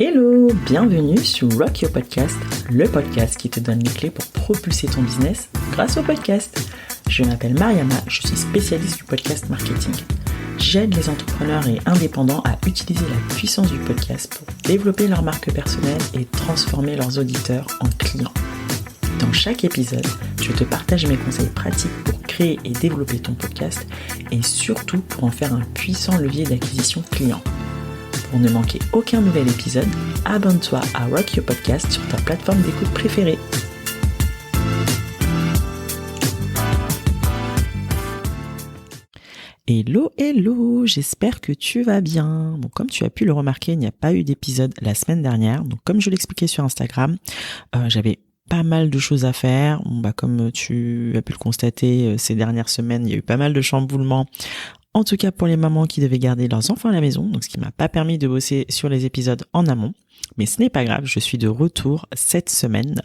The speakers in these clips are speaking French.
Hello, bienvenue sur Rock Your Podcast, le podcast qui te donne les clés pour propulser ton business grâce au podcast. Je m'appelle Mariama, je suis spécialiste du podcast marketing. J'aide les entrepreneurs et indépendants à utiliser la puissance du podcast pour développer leur marque personnelle et transformer leurs auditeurs en clients. Dans chaque épisode, je te partage mes conseils pratiques pour créer et développer ton podcast et surtout pour en faire un puissant levier d'acquisition client. Pour ne manquer aucun nouvel épisode, abonne-toi à Rock Your Podcast sur ta plateforme d'écoute préférée. Hello, j'espère que tu vas bien. Bon, comme tu as pu le remarquer, il n'y a pas eu d'épisode la semaine dernière. Donc, comme je l'expliquais sur Instagram, j'avais pas mal de choses à faire. Comme tu as pu le constater ces dernières semaines, il y a eu pas mal de chamboulements. En tout cas pour les mamans qui devaient garder leurs enfants à la maison, donc ce qui m'a pas permis de bosser sur les épisodes en amont. Mais ce n'est pas grave, je suis de retour cette semaine.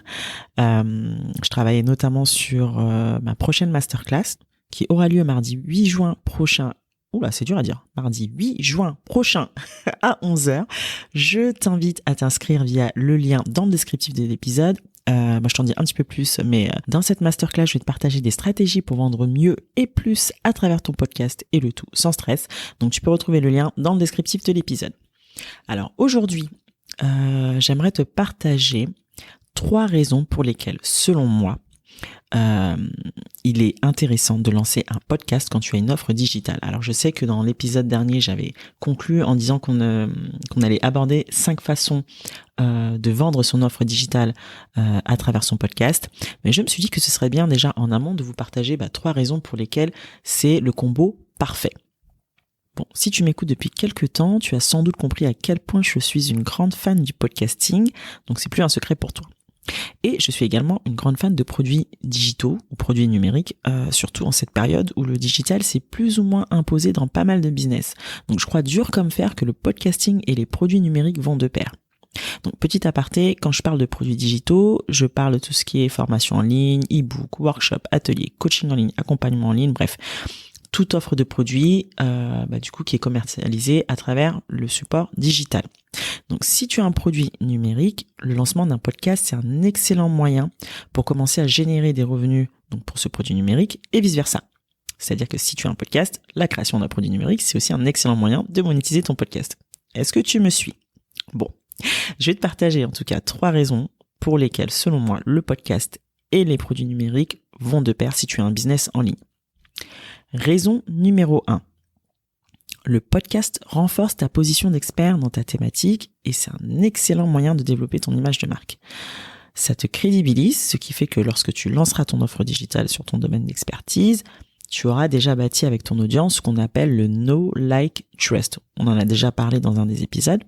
Je travaillais notamment sur ma prochaine masterclass qui aura lieu mardi 8 juin prochain. Oula, c'est dur à dire. Mardi 8 juin prochain à 11h. Je t'invite à t'inscrire via le lien dans le descriptif de l'épisode. Je t'en dis un petit peu plus, mais dans cette masterclass, je vais te partager des stratégies pour vendre mieux et plus à travers ton podcast et le tout sans stress. Donc, tu peux retrouver le lien dans le descriptif de l'épisode. Alors, aujourd'hui, j'aimerais te partager 3 raisons pour lesquelles, selon moi, il est intéressant de lancer un podcast quand tu as une offre digitale. Alors je sais que dans l'épisode dernier, j'avais conclu en disant qu'on allait aborder 5 façons de vendre son offre digitale à travers son podcast. Mais je me suis dit que ce serait bien déjà en amont de vous partager 3 raisons pour lesquelles c'est le combo parfait. Bon, si tu m'écoutes depuis quelques temps, tu as sans doute compris à quel point je suis une grande fan du podcasting, donc c'est plus un secret pour toi. Et je suis également une grande fan de produits digitaux ou produits numériques, surtout en cette période où le digital s'est plus ou moins imposé dans pas mal de business. Donc je crois dur comme fer que le podcasting et les produits numériques vont de pair. Donc petit aparté, quand je parle de produits digitaux, je parle de tout ce qui est formation en ligne, e-book, workshop, atelier, coaching en ligne, accompagnement en ligne, bref, toute offre de produits qui est commercialisée à travers le support digital. Donc si tu as un produit numérique, le lancement d'un podcast, c'est un excellent moyen pour commencer à générer des revenus donc pour ce produit numérique et vice-versa. C'est-à-dire que si tu as un podcast, la création d'un produit numérique, c'est aussi un excellent moyen de monétiser ton podcast. Est-ce que tu me suis ? Bon, je vais te partager en tout cas 3 raisons pour lesquelles, selon moi, le podcast et les produits numériques vont de pair si tu as un business en ligne. Raison numéro 1. Le podcast renforce ta position d'expert dans ta thématique et c'est un excellent moyen de développer ton image de marque. Ça te crédibilise, ce qui fait que lorsque tu lanceras ton offre digitale sur ton domaine d'expertise, tu auras déjà bâti avec ton audience ce qu'on appelle le Know, Like, Trust. On en a déjà parlé dans un des épisodes.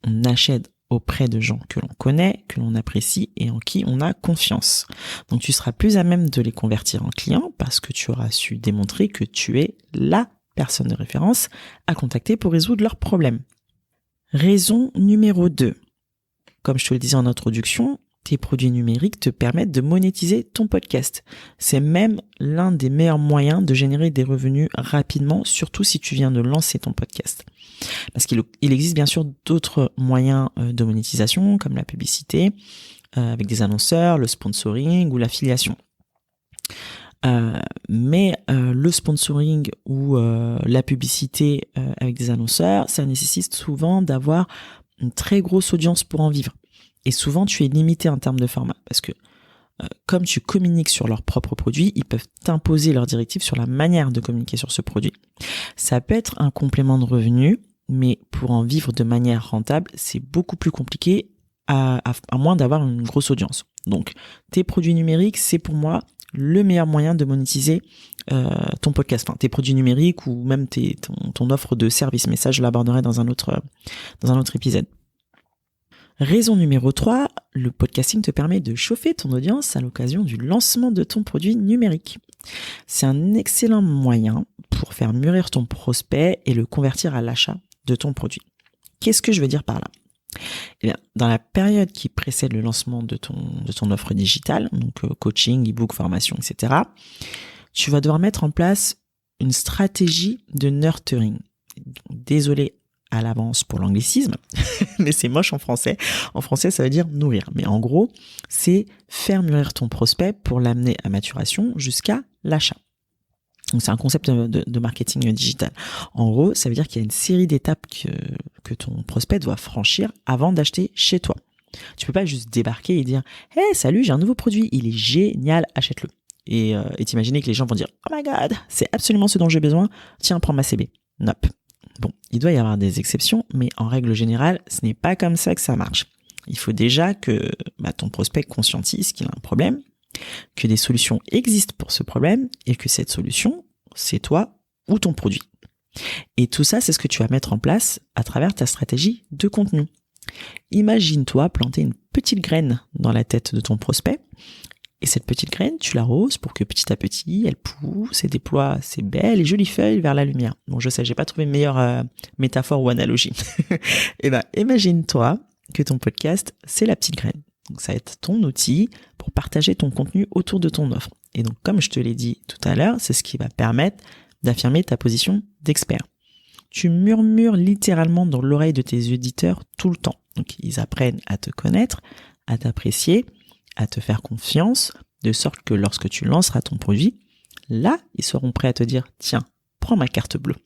On achète auprès de gens que l'on connaît, que l'on apprécie et en qui on a confiance. Donc tu seras plus à même de les convertir en clients parce que tu auras su démontrer que tu es la personne de référence à contacter pour résoudre leurs problèmes. Raison numéro 2. Comme je te le disais en introduction, tes produits numériques te permettent de monétiser ton podcast. C'est même l'un des meilleurs moyens de générer des revenus rapidement, surtout si tu viens de lancer ton podcast. Parce qu'il existe bien sûr d'autres moyens de monétisation, comme la publicité, avec des annonceurs, le sponsoring ou l'affiliation. Mais le sponsoring ou la publicité avec des annonceurs, ça nécessite souvent d'avoir une très grosse audience pour en vivre. Et souvent, tu es limité en termes de format parce que comme tu communiques sur leurs propres produits, ils peuvent t'imposer leurs directives sur la manière de communiquer sur ce produit. Ça peut être un complément de revenu, mais pour en vivre de manière rentable, c'est beaucoup plus compliqué à moins d'avoir une grosse audience. Donc, tes produits numériques, c'est pour moi le meilleur moyen de monétiser ton podcast, enfin tes produits numériques ou même ton offre de service. Mais ça, je l'aborderai dans un autre épisode. Raison numéro 3, le podcasting te permet de chauffer ton audience à l'occasion du lancement de ton produit numérique. C'est un excellent moyen pour faire mûrir ton prospect et le convertir à l'achat de ton produit. Qu'est-ce que je veux dire par là ? Eh bien, dans la période qui précède le lancement de ton offre digitale, donc coaching, e-book, formation, etc., tu vas devoir mettre en place une stratégie de nurturing. Désolé à l'avance pour l'anglicisme, mais c'est moche en français. En français, ça veut dire nourrir. Mais en gros, c'est faire mûrir ton prospect pour l'amener à maturation jusqu'à l'achat. Donc c'est un concept de marketing digital. En gros, ça veut dire qu'il y a une série d'étapes que ton prospect doit franchir avant d'acheter chez toi. Tu peux pas juste débarquer et dire « Hey, salut, j'ai un nouveau produit, il est génial, achète-le ». Et t'imaginer que les gens vont dire « Oh my god, c'est absolument ce dont j'ai besoin, tiens, prends ma CB ». Nope. Bon, il doit y avoir des exceptions, mais en règle générale, ce n'est pas comme ça que ça marche. Il faut déjà que ton prospect conscientise qu'il a un problème, que des solutions existent pour ce problème et que cette solution, c'est toi ou ton produit. Et tout ça, c'est ce que tu vas mettre en place à travers ta stratégie de contenu. Imagine-toi planter une petite graine dans la tête de ton prospect et cette petite graine, tu l'arroses pour que petit à petit, elle pousse et déploie ses belles et jolies feuilles vers la lumière. Bon, je sais, j'ai pas trouvé une meilleure métaphore ou analogie. Et imagine-toi que ton podcast, c'est la petite graine. Donc ça va être ton outil pour partager ton contenu autour de ton offre. Et donc comme je te l'ai dit tout à l'heure, c'est ce qui va permettre d'affirmer ta position d'expert. Tu murmures littéralement dans l'oreille de tes auditeurs tout le temps. Donc ils apprennent à te connaître, à t'apprécier, à te faire confiance, de sorte que lorsque tu lanceras ton produit, là, ils seront prêts à te dire « Tiens, prends ma carte bleue ».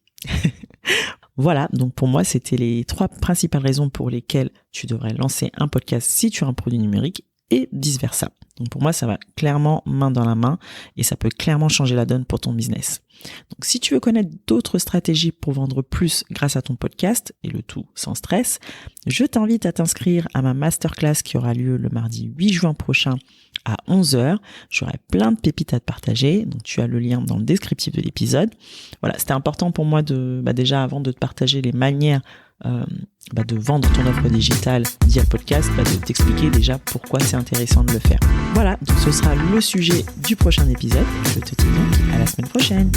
Voilà, donc pour moi, c'était les 3 principales raisons pour lesquelles tu devrais lancer un podcast si tu as un produit numérique et vice-versa. Donc pour moi, ça va clairement main dans la main et ça peut clairement changer la donne pour ton business. Donc si tu veux connaître d'autres stratégies pour vendre plus grâce à ton podcast, et le tout sans stress, je t'invite à t'inscrire à ma masterclass qui aura lieu le mardi 8 juin prochain à 11h. J'aurai plein de pépites à te partager, donc tu as le lien dans le descriptif de l'épisode. Voilà, c'était important pour moi de déjà avant de te partager les manières de vendre ton offre digitale via le podcast, de t'expliquer déjà pourquoi c'est intéressant de le faire. Voilà, donc ce sera le sujet du prochain épisode. Je te dis donc à la semaine prochaine.